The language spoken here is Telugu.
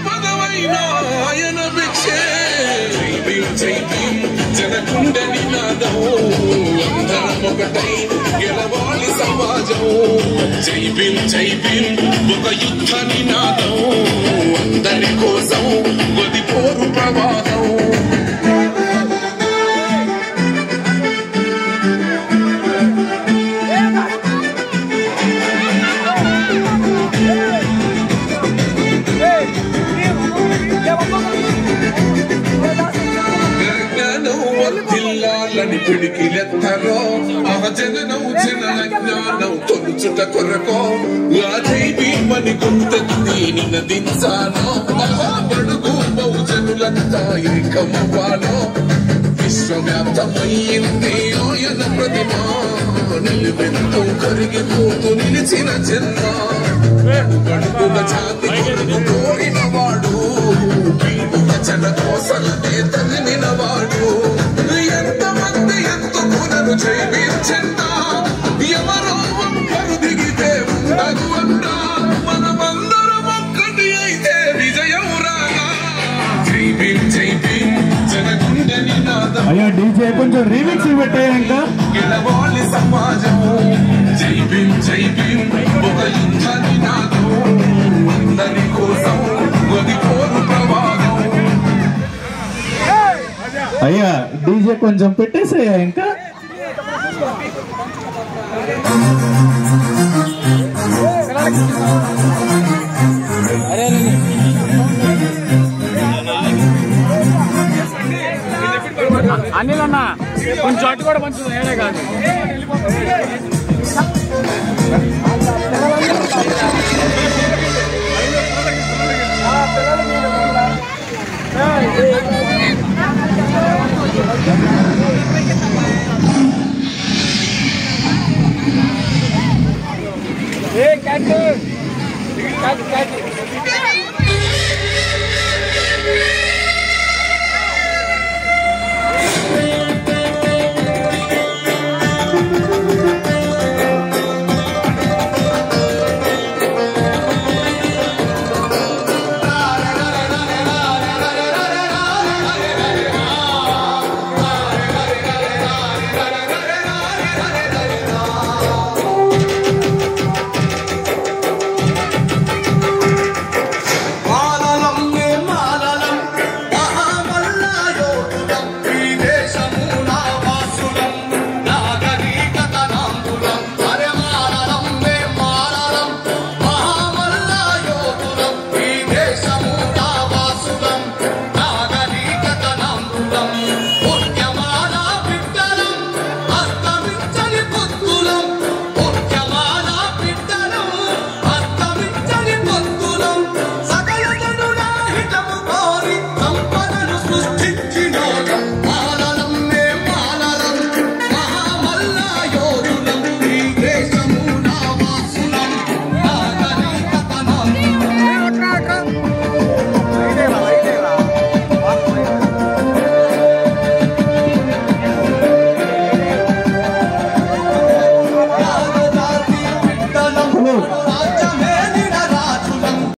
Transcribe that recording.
పదవైనా ఆయన భిక్షే జై భీమ్ జనకుండ నినాదం అందరం ఒకటై గెలవాలి సమాజం జై భీమ్ ఒక యుద్ధ నినాదం అందరి కోసం గది పోరు ప్రవాహం జిల్లాలని పిడికిలెత్తరో ఆ జగనం జనజ్ఞానం తొలుచుట కొరకో ఆ జై భీమని గుర్తెత్తి నినదించానో బడుగు బహుజనులంతా ఏకమవ్వాలో విశ్వవ్యాప్తమయ్యింది ఆయన ప్రతిమ నిలువెంతో కరిగిపోతూ నిలిచిన జన్మ గడుగుల జాతి కోరిన వాడు జన కోసలనే తగిన వాడు ఎంతమంది ఎంతుకునను జై భీమ్ జెండా ఎవరో ఒక్కరు దిగితే ఉండదు అన్నా మనమందరం ఒక్కటి అయితే విజయం రాగా జై భీమ్ జనగుండ నినాదం అయ్యా డీజే కొంచెం రీమిక్స్ పెట్టాయంక గెలవాలి సమాజం జై భీమ్ ఒక యుద్ధ నినాదం అందరి కోసం గది పోరు ప్రవాహం అయ్యా డీజే కొంచెం పెట్టేసాయా ఇంకా అనిల్ అన్న కొంచెం అటు కూడా మంచిది ఏడే కాదు ఏ క్యాట్